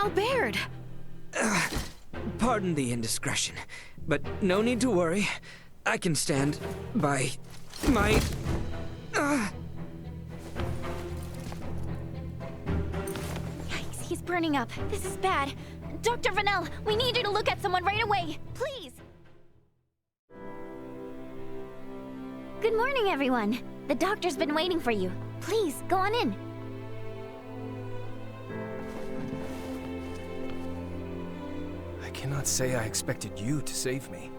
Albert! Pardon the indiscretion, but no need to worry. I can stand by my... Yikes, he's burning up. This is bad. Dr. Vanel, we need you to look at someone right away. Please! Good morning, everyone. The doctor's been waiting for you. Please, go on in. I cannot say I expected you to save me.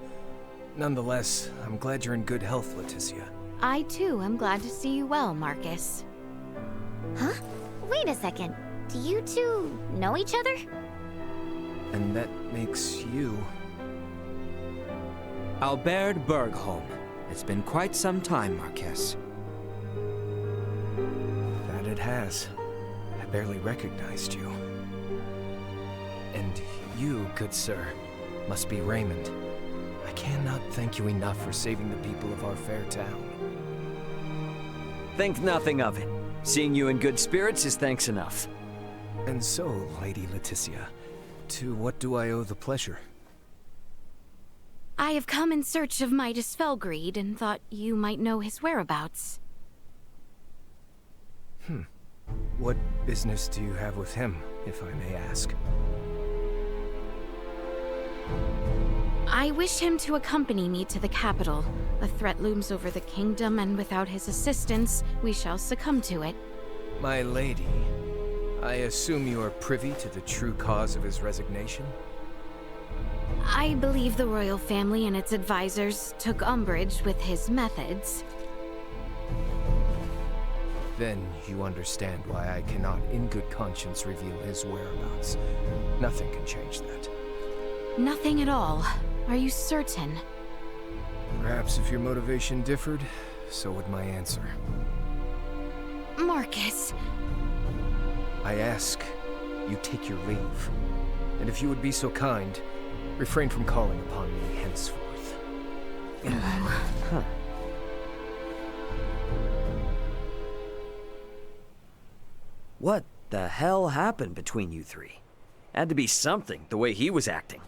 Nonetheless, I'm glad you're in good health, Leticia. I too am glad to see you well, Marcus. Huh? Wait a second. Do you two know each other? And that makes you... Albert Bergholm. It's been quite some time, Marquess. That it has. I barely recognized you. And you, good sir, must be Raymond. I cannot thank you enough for saving the people of our fair town. Think nothing of it. Seeing you in good spirits is thanks enough. And so, Lady Leticia, to what do I owe the pleasure? I have come in search of Midas Felgreed and thought you might know his whereabouts. What business do you have with him, if I may ask? I wish him to accompany me to the capital. A threat looms over the kingdom, and without his assistance, we shall succumb to it. My lady, I assume you are privy to the true cause of his resignation? I believe the royal family and its advisors took umbrage with his methods. Then you understand why I cannot in good conscience reveal his whereabouts. Nothing can change that. Nothing at all. Are you certain? Perhaps if your motivation differed, so would my answer. Marcus. I ask, you take your leave. And if you would be so kind, refrain from calling upon me henceforth. What the hell happened between you three? Had to be something, the way he was acting.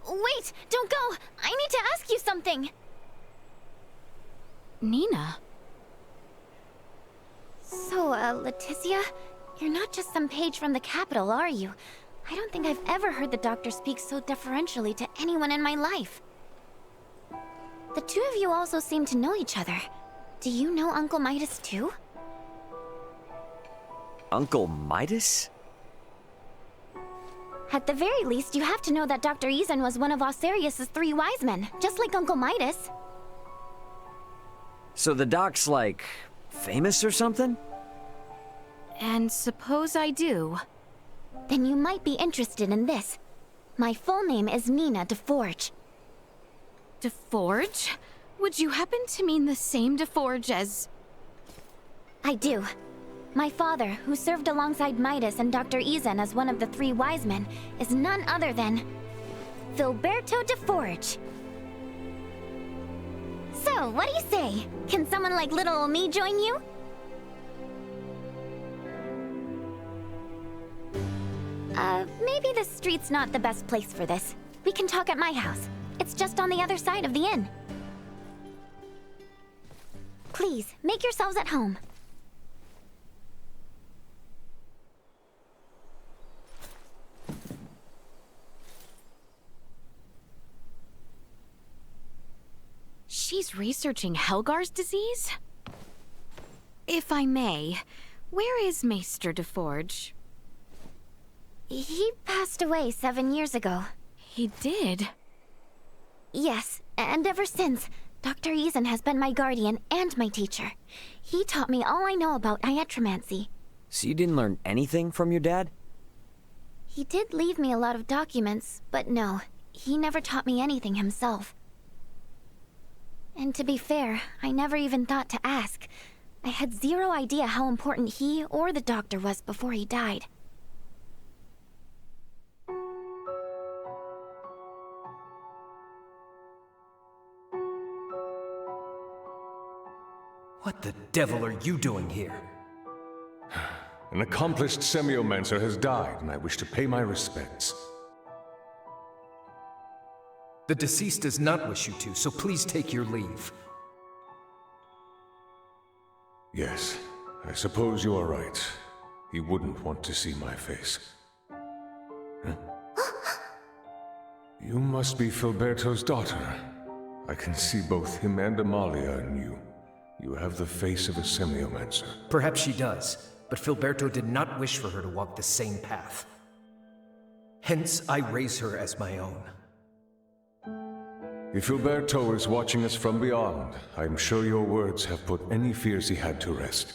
Wait! Don't go! I need to ask you something! Nina? So, Leticia, you're not just some page from the capital, are you? I don't think I've ever heard the doctor speak so deferentially to anyone in my life. The two of you also seem to know each other. Do you know Uncle Midas too? Uncle Midas? At the very least, you have to know that Dr. Eason was one of Osarius's 3 wise men, just like Uncle Midas. So the doc's like... famous or something? And suppose I do. Then you might be interested in this. My full name is Nina Deforges. Deforge? Would you happen to mean the same Deforge as... I do. My father, who served alongside Midas and Dr. Eason as one of the 3 wise men, is none other than... Filberto Deforges. So, what do you say? Can someone like little ol' me join you? Maybe the street's not the best place for this. We can talk at my house. It's just on the other side of the inn. Please, make yourselves at home. She's researching Helgar's disease? If I may, where is Maester Deforge? He passed away 7 years ago. He did? Yes, and ever since, Dr. Eason has been my guardian and my teacher. He taught me all I know about iatromancy. So you didn't learn anything from your dad? He did leave me a lot of documents, but no, he never taught me anything himself. And to be fair, I never even thought to ask. I had zero idea how important he or the doctor was before he died. What the devil are you doing here? An accomplished Semiomancer has died, and I wish to pay my respects. The deceased does not wish you to, so please take your leave. Yes, I suppose you are right. He wouldn't want to see my face. Huh? You must be Filberto's daughter. I can see both him and Amalia in you. You have the face of a Semiomancer. Perhaps she does, but Filberto did not wish for her to walk the same path. Hence, I raise her as my own. If Filberto is watching us from beyond, I'm sure your words have put any fears he had to rest.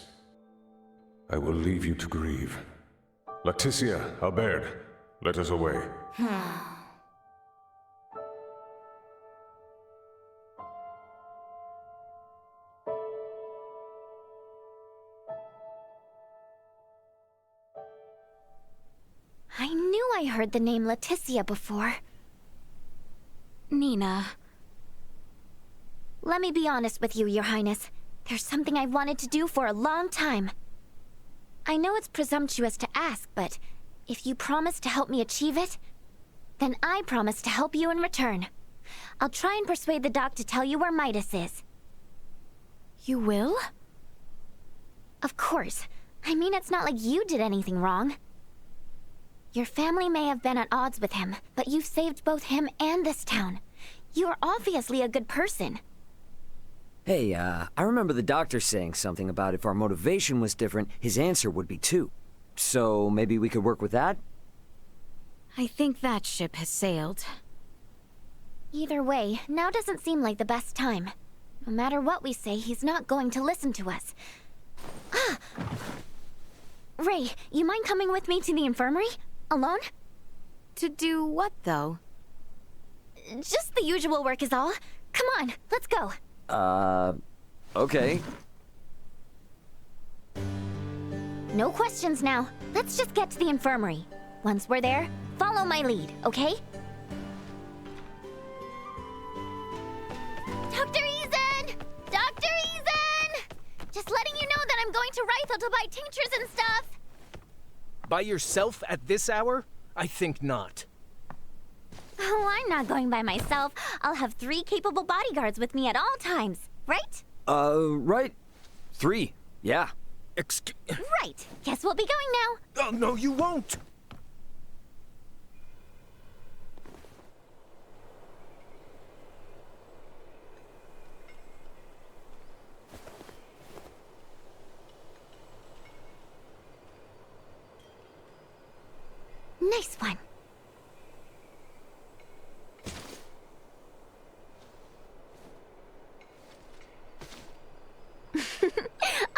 I will leave you to grieve. Leticia, Albert, let us away. I knew I heard the name Leticia before. Nina. Let me be honest with you, Your Highness. There's something I've wanted to do for a long time. I know it's presumptuous to ask, but if you promise to help me achieve it, then I promise to help you in return. I'll try and persuade the doc to tell you where Midas is. You will? Of course. I mean, it's not like you did anything wrong. Your family may have been at odds with him, but you've saved both him and this town. You're obviously a good person. Hey, I remember the doctor saying something about if our motivation was different, his answer would be too. So maybe we could work with that? I think that ship has sailed. Either way, now doesn't seem like the best time. No matter what we say, he's not going to listen to us. Ah! Ray, you mind coming with me to the infirmary? Alone? To do what, though? Just the usual work is all. Come on, let's go. Okay. No questions now. Let's just get to the infirmary. Once we're there, follow my lead, okay? Dr. Eason! Dr. Eason! Just letting you know that I'm going to Rifle to buy tinctures and stuff. By yourself at this hour? I think not. Oh, I'm not going by myself. I'll have 3 capable bodyguards with me at all times, right? Right. 3, yeah. Right. Guess we'll be going now. Oh, no, you won't! Nice one.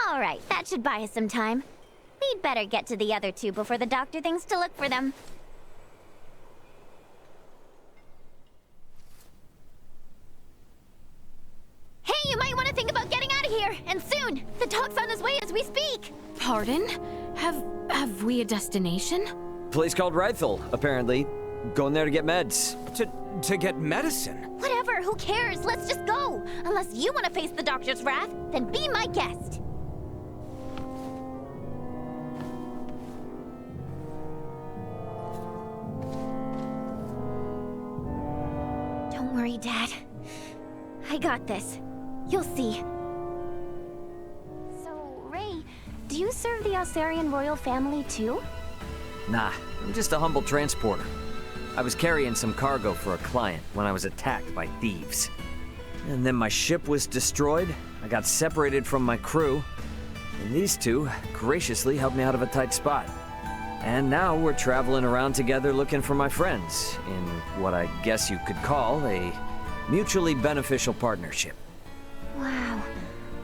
All right, that should buy us some time. We'd better get to the other 2 before the doctor thinks to look for them. Hey, you might want to think about getting out of here, and soon. The dog's on his way as we speak. Pardon? Have we a destination? Place called Rifle, apparently. Going there to get meds. To get medicine? Whatever, who cares? Let's just go. Unless you want to face the doctor's wrath, then be my guest. Don't worry, Dad. I got this. You'll see. So, Ray, do you serve the Osarian royal family too? Nah, I'm just a humble transporter. I was carrying some cargo for a client when I was attacked by thieves. And then my ship was destroyed, I got separated from my crew, and these 2 graciously helped me out of a tight spot. And now we're traveling around together looking for my friends, in what I guess you could call a mutually beneficial partnership. Wow.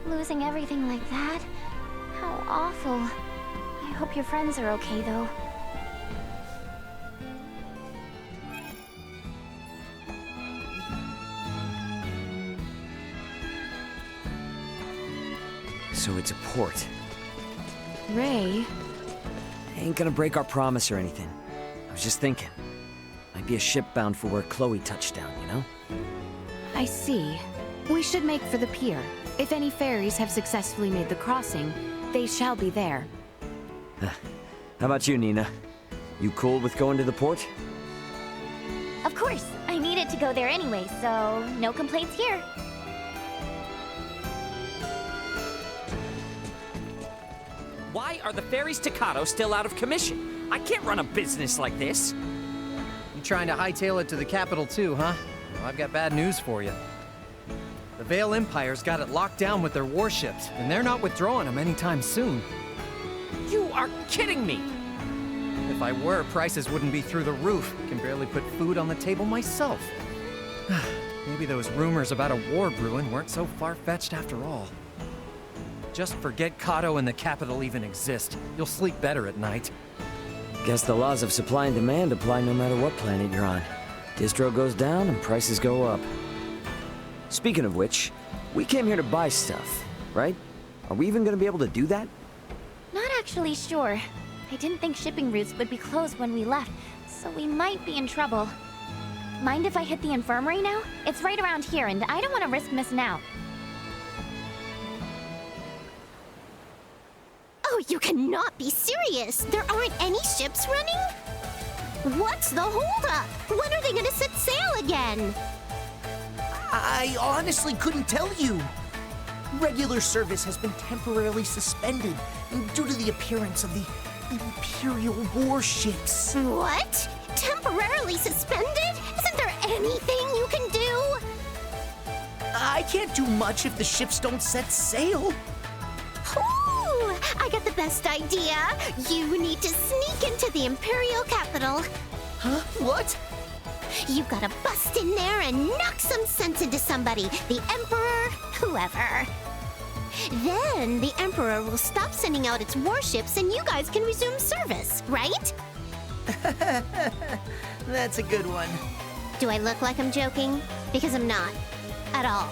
Losing everything like that? How awful. I hope your friends are okay, though. So it's a port. Ray? Ain't gonna break our promise or anything. I was just thinking. Might be a ship bound for where Chloe touched down, you know? I see. We should make for the pier. If any ferries have successfully made the crossing, they shall be there. How about you, Nina? You cool with going to the port? Of course, I needed to go there anyway, so no complaints here. Why are the ferries to Kato still out of commission? I can't run a business like this. You trying to hightail it to the capital too, huh? Well, I've got bad news for you. The Vale Empire's got it locked down with their warships, and they're not withdrawing them anytime soon. You are kidding me! If I were, prices wouldn't be through the roof. Can barely put food on the table myself. Maybe those rumors about a war brewing weren't so far-fetched after all. Just forget Kato and the capital even exist. You'll sleep better at night. Guess the laws of supply and demand apply no matter what planet you're on. Distro goes down and prices go up. Speaking of which, we came here to buy stuff, right? Are we even gonna be able to do that? Not actually sure. I didn't think shipping routes would be closed when we left, so we might be in trouble. Mind if I hit the infirmary now? It's right around here, and I don't want to risk missing out. Oh, you cannot be serious! There aren't any ships running? What's the holdup? When are they gonna set sail again? I honestly couldn't tell you. Regular service has been temporarily suspended due to the appearance of the Imperial warships. What? Temporarily suspended? Isn't there anything you can do? I can't do much if the ships don't set sail. Ooh, I got the best idea. You need to sneak into the Imperial capital. Huh? What? You gotta bust in there and knock some sense into somebody. The Emperor, whoever. Then the Emperor will stop sending out its warships and you guys can resume service, right? That's a good one. Do I look like I'm joking? Because I'm not. At all.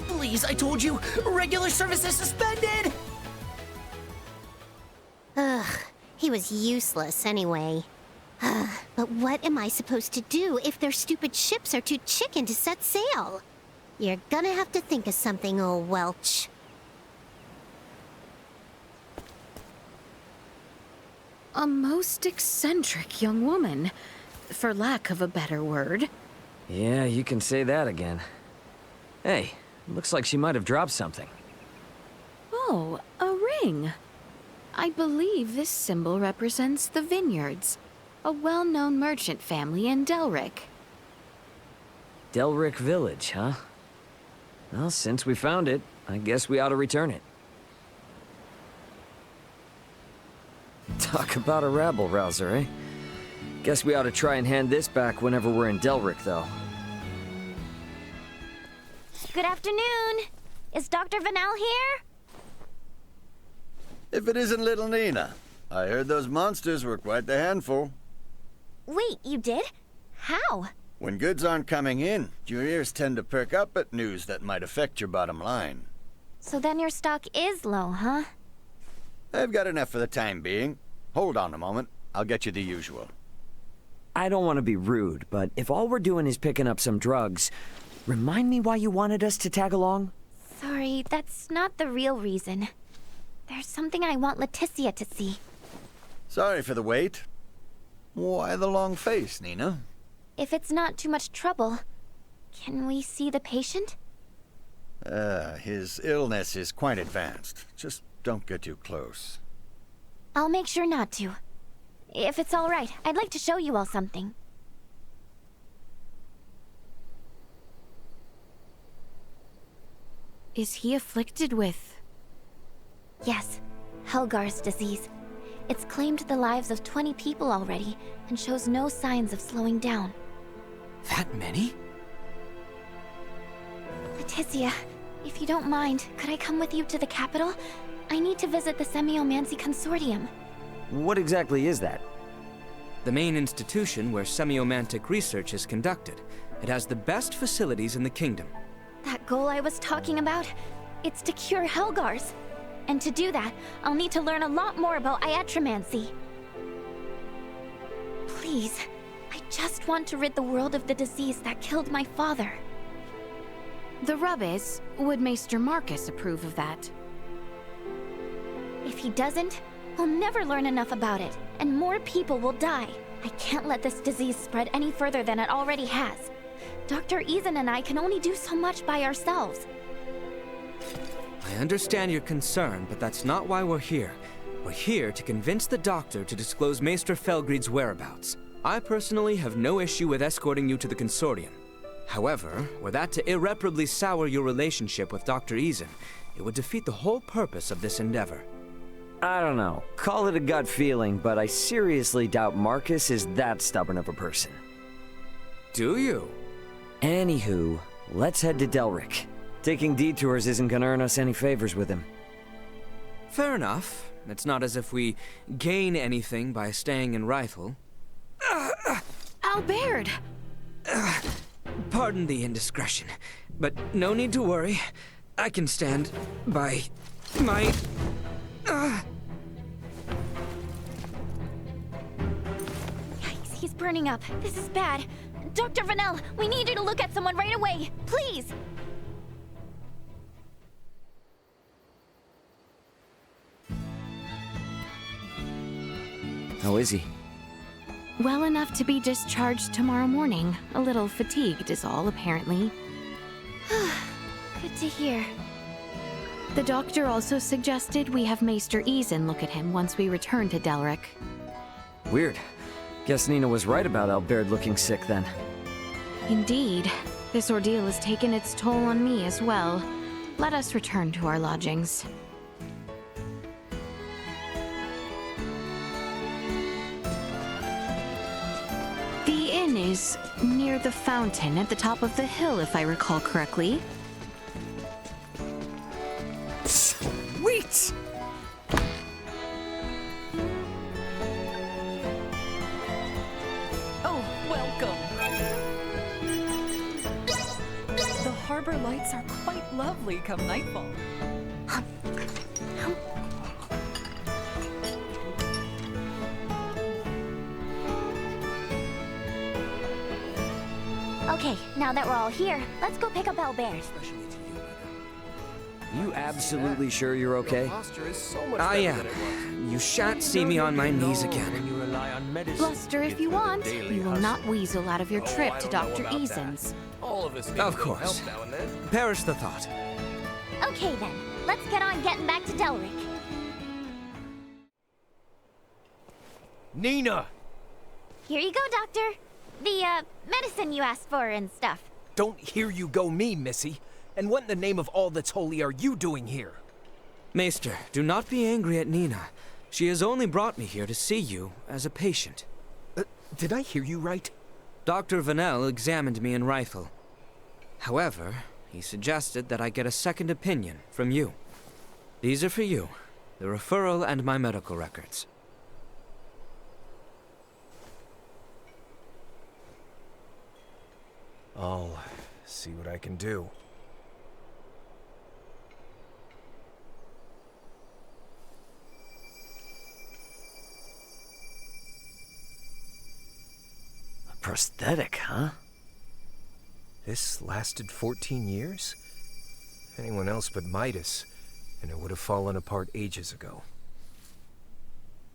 Please, I told you, regular service is suspended! Ugh, he was useless anyway. But what am I supposed to do if their stupid ships are too chicken to set sail? You're gonna have to think of something, old Welch. A most eccentric young woman, for lack of a better word. Yeah, you can say that again. Hey, looks like she might have dropped something. Oh, a ring. I believe this symbol represents the Vineyards, a well-known merchant family in Delric. Delric Village, huh? Well, since we found it, I guess we ought to return it. Talk about a rabble-rouser, eh? Guess we ought to try and hand this back whenever we're in Delric, though. Good afternoon. Is Dr. Vanel here? If it isn't little Nina. I heard those monsters were quite the handful. Wait, you did? How? When goods aren't coming in, your ears tend to perk up at news that might affect your bottom line. So then your stock is low, huh? I've got enough for the time being. Hold on a moment. I'll get you the usual. I don't want to be rude, but if all we're doing is picking up some drugs, remind me why you wanted us to tag along? Sorry, that's not the real reason. There's something I want Leticia to see. Sorry for the wait. Why the long face, Nina? If it's not too much trouble, can we see the patient? His illness is quite advanced. Just don't get too close. I'll make sure not to. If it's all right, I'd like to show you all something. Is he afflicted with... Yes, Helgar's disease. It's claimed the lives of 20 people already, and shows no signs of slowing down. That many? Leticia, if you don't mind, could I come with you to the capital? I need to visit the Semiomancer Consortium. What exactly is that? The main institution where semiomantic research is conducted. It has the best facilities in the kingdom. That goal I was talking about? It's to cure Helgars. And to do that, I'll need to learn a lot more about iatromancy. Please, I just want to rid the world of the disease that killed my father. The rub is, would Maester Marcus approve of that? If he doesn't, we'll never learn enough about it, and more people will die. I can't let this disease spread any further than it already has. Dr. Eason and I can only do so much by ourselves. I understand your concern, but that's not why we're here. We're here to convince the doctor to disclose Maester Felgreid's whereabouts. I personally have no issue with escorting you to the consortium. However, were that to irreparably sour your relationship with Dr. Eason, it would defeat the whole purpose of this endeavor. I don't know. Call it a gut feeling, but I seriously doubt Marcus is that stubborn of a person. Do you? Anywho, let's head to Delric. Taking detours isn't gonna earn us any favors with him. Fair enough. It's not as if we gain anything by staying in Rifle. Albert! Pardon the indiscretion, but no need to worry. I can stand by my... Yikes, he's burning up. This is bad. Dr. Vanel, we need you to look at someone right away. Please! How is he? Well enough to be discharged tomorrow morning. A little fatigued is all, apparently. Good to hear. The doctor also suggested we have Maester Eason look at him once we return to Delric. Weird. Guess Nina was right about Albert looking sick then. Indeed. This ordeal has taken its toll on me as well. Let us return to our lodgings. The inn is near the fountain at the top of the hill, if I recall correctly. Sweet! Oh, welcome. The harbor lights are quite lovely come nightfall. Okay, now that we're all here, let's go pick up Albert. You absolutely sure you're okay? I am. You shan't see me on my knees again. Bluster if you want. You will not weasel out of your trip to Dr. Eason's. Of course. Perish the thought. Okay then, let's get on getting back to Delric. Nina! Here you go, Doctor. The, medicine you asked for and stuff. Don't hear you go me, Missy. And what in the name of all that's holy are you doing here? Maester, do not be angry at Nina. She has only brought me here to see you as a patient. Did I hear you right? Dr. Vanel examined me in Rifle. However, he suggested that I get a second opinion from you. These are for you, the referral and my medical records. I'll see what I can do. A prosthetic, huh? This lasted 14 years? Anyone else but Midas, and it would have fallen apart ages ago.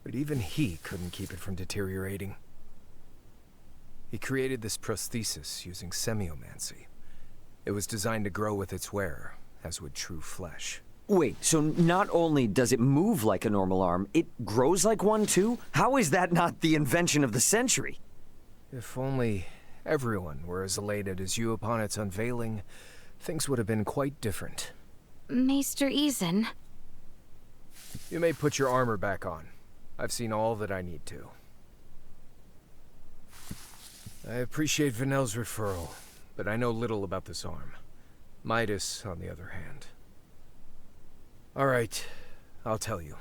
But even he couldn't keep it from deteriorating. He created this prosthesis using semiomancy. It was designed to grow with its wearer, as would true flesh. Wait, so not only does it move like a normal arm, it grows like one too? How is that not the invention of the century? If only everyone were as elated as you upon its unveiling, things would have been quite different. Maester Eason. You may put your armor back on. I've seen all that I need to. I appreciate Vanel's referral, but I know little about this arm. Midas, on the other hand. All right, I'll tell you.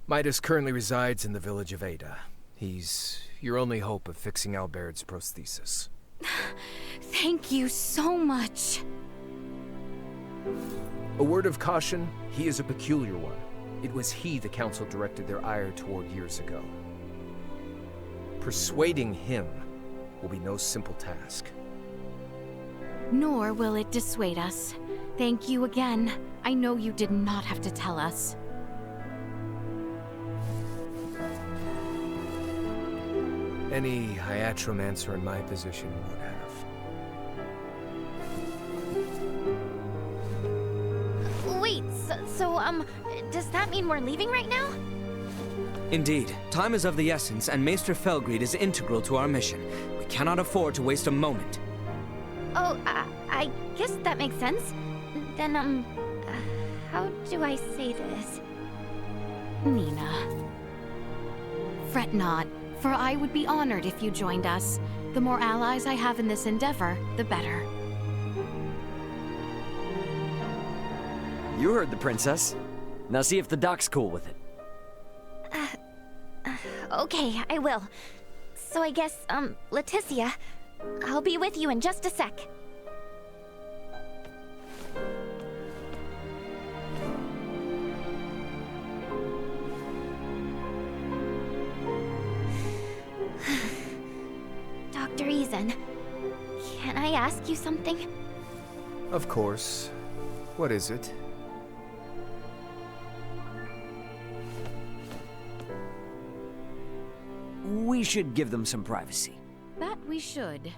Midas currently resides in the village of Ada. He's your only hope of fixing Albert's prosthesis. Thank you so much. A word of caution, he is a peculiar one. It was he the council directed their ire toward years ago. Persuading him will be no simple task. Nor will it dissuade us. Thank you again. I know you did not have to tell us. Any Hyatроmancer in my position would have. Wait, does that mean we're leaving right now? Indeed. Time is of the essence, and Maester Felgried is integral to our mission. We cannot afford to waste a moment. Oh, I guess that makes sense. Then, how do I say this? Nina. Fret not, for I would be honored if you joined us. The more allies I have in this endeavor, the better. You heard the princess. Now see if the doc's cool with it. Okay, I will. So I guess, Leticia, I'll be with you in just a sec. Dr. Eason, can I ask you something? Of course. What is it? We should give them some privacy. That we should.